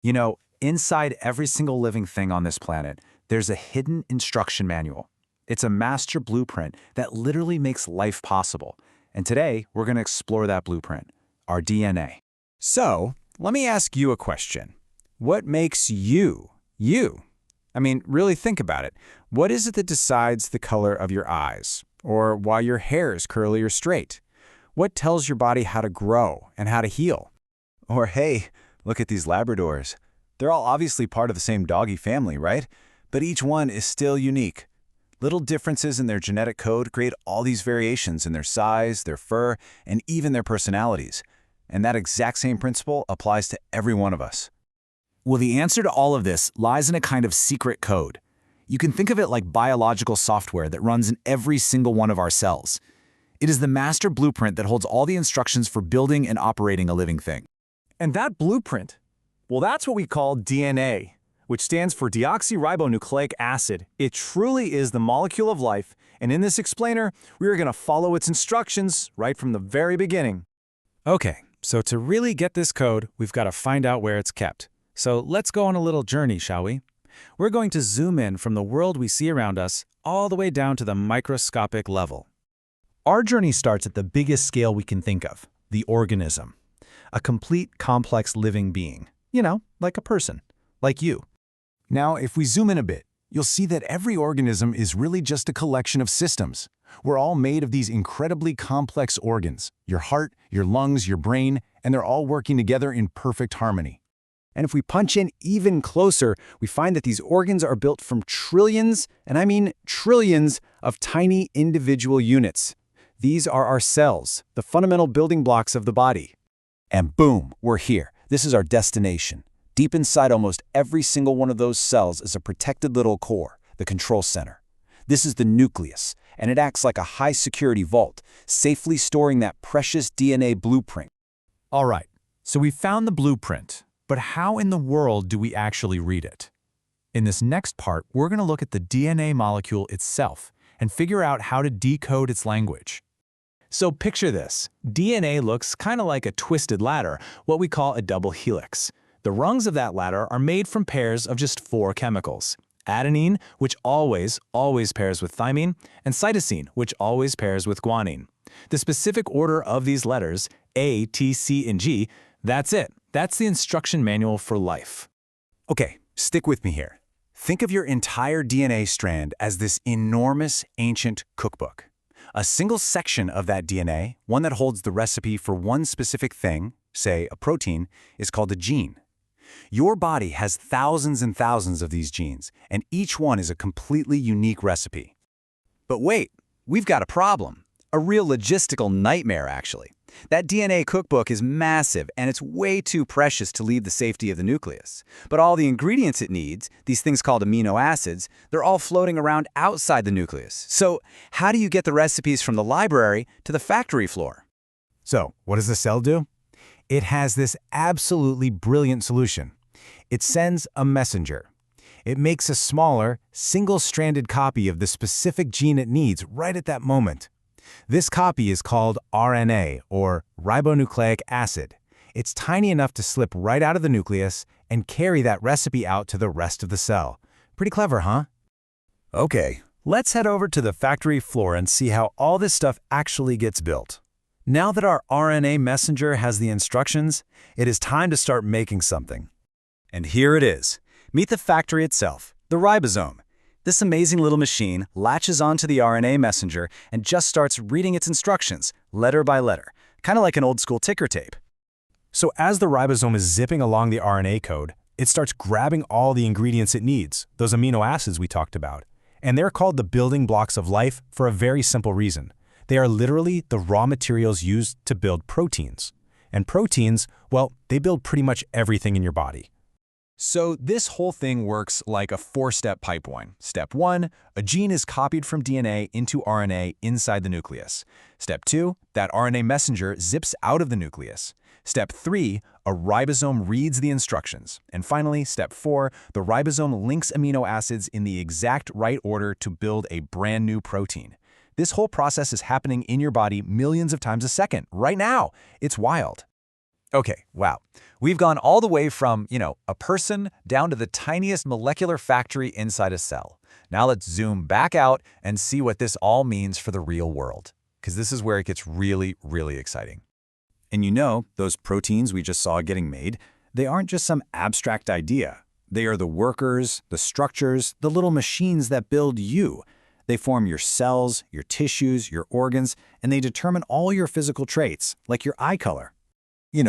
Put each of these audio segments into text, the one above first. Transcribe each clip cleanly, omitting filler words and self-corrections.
You know, inside every single living thing on this planet, there's a hidden instruction manual. It's a master blueprint that literally makes life possible. And today, we're going to explore that blueprint, our DNA. So, let me ask you a question. What makes you, you? I mean, really think about it. What is it that decides the color of your eyes? Or why your hair is curly or straight? What tells your body how to grow and how to heal? Or hey, look at these Labradors. They're all obviously part of the same doggy family, right? But each one is still unique. Little differences in their genetic code create all these variations in their size, their fur, and even their personalities. And that exact same principle applies to every one of us. Well, the answer to all of this lies in a kind of secret code. You can think of it like biological software that runs in every single one of our cells. It is the master blueprint that holds all the instructions for building and operating a living thing. And that blueprint, well, that's what we call DNA, which stands for deoxyribonucleic acid. It truly is the molecule of life, and in this explainer, we are going to follow its instructions right from the very beginning. Okay, so to really get this code, we've got to find out where it's kept. So let's go on a little journey, shall we? We're going to zoom in from the world we see around us all the way down to the microscopic level. Our journey starts at the biggest scale we can think of, the organism. A complete, complex living being. You know, like a person. Like you. Now, if we zoom in a bit, you'll see that every organism is really just a collection of systems. We're all made of these incredibly complex organs, your heart, your lungs, your brain, and they're all working together in perfect harmony. And if we punch in even closer, we find that these organs are built from trillions, and I mean trillions, of tiny individual units. These are our cells, the fundamental building blocks of the body. And boom, we're here. This is our destination. Deep inside almost every single one of those cells is a protected little core, the control center. This is the nucleus, and it acts like a high-security vault, safely storing that precious DNA blueprint. All right, so we found the blueprint, but how in the world do we actually read it? In this next part, we're going to look at the DNA molecule itself and figure out how to decode its language. So picture this. DNA looks kind of like a twisted ladder, what we call a double helix. The rungs of that ladder are made from pairs of just 4 chemicals. Adenine, which always pairs with thymine, and cytosine, which always pairs with guanine. The specific order of these letters, A, T, C, and G, that's it. That's the instruction manual for life. Okay, stick with me here. Think of your entire DNA strand as this enormous ancient cookbook. A single section of that DNA, one that holds the recipe for one specific thing, say a protein, is called a gene. Your body has thousands and thousands of these genes, and each one is a completely unique recipe. But wait, we've got a problem. A real logistical nightmare, actually. That DNA cookbook is massive, and it's way too precious to leave the safety of the nucleus. But all the ingredients it needs, these things called amino acids, they're all floating around outside the nucleus. So how do you get the recipes from the library to the factory floor? So, what does the cell do? It has this absolutely brilliant solution. It sends a messenger. It makes a smaller, single-stranded copy of the specific gene it needs right at that moment. This copy is called RNA, or ribonucleic acid. It's tiny enough to slip right out of the nucleus and carry that recipe out to the rest of the cell. Pretty clever, huh? Okay, let's head over to the factory floor and see how all this stuff actually gets built. Now that our RNA messenger has the instructions, it is time to start making something. And here it is. Meet the factory itself, the ribosome. This amazing little machine latches onto the RNA messenger and just starts reading its instructions, letter by letter, kind of like an old-school ticker tape. So as the ribosome is zipping along the RNA code, it starts grabbing all the ingredients it needs, those amino acids we talked about. And they're called the building blocks of life for a very simple reason. They are literally the raw materials used to build proteins. And proteins, well, they build pretty much everything in your body. So this whole thing works like a 4-step pipeline. Step 1, a gene is copied from DNA into RNA inside the nucleus. Step 2, that RNA messenger zips out of the nucleus. Step 3, a ribosome reads the instructions. And finally, step 4, the ribosome links amino acids in the exact right order to build a brand new protein. This whole process is happening in your body millions of times a second, right now. It's wild. Okay, wow. We've gone all the way from, a person down to the tiniest molecular factory inside a cell. Now let's zoom back out and see what this all means for the real world, because this is where it gets really, really exciting. And those proteins we just saw getting made, they aren't just some abstract idea. They are the workers, the structures, the little machines that build you. They form your cells, your tissues, your organs, and they determine all your physical traits, like your eye color.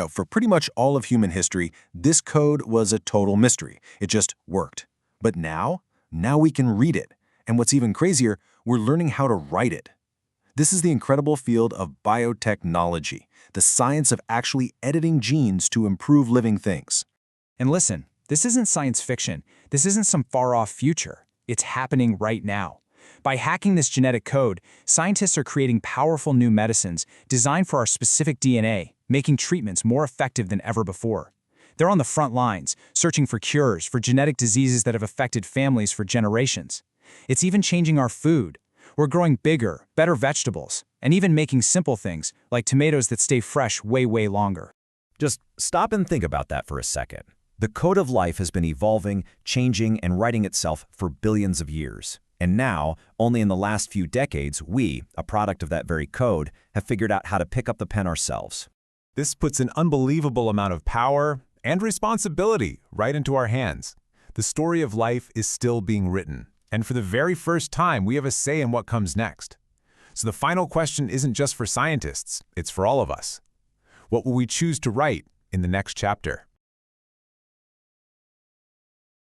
For pretty much all of human history, this code was a total mystery. It just worked. But now we can read it. And what's even crazier, we're learning how to write it. This is the incredible field of biotechnology, the science of actually editing genes to improve living things. And listen, this isn't science fiction. This isn't some far-off future. It's happening right now. By hacking this genetic code, scientists are creating powerful new medicines designed for our specific DNA, making treatments more effective than ever before. They're on the front lines, searching for cures for genetic diseases that have affected families for generations. It's even changing our food. We're growing bigger, better vegetables, and even making simple things like tomatoes that stay fresh way, way longer. Just stop and think about that for a second. The code of life has been evolving, changing, and writing itself for billions of years. And now, only in the last few decades, we, a product of that very code, have figured out how to pick up the pen ourselves. This puts an unbelievable amount of power and responsibility right into our hands. The story of life is still being written, and for the very first time, we have a say in what comes next. So the final question isn't just for scientists, it's for all of us. What will we choose to write in the next chapter?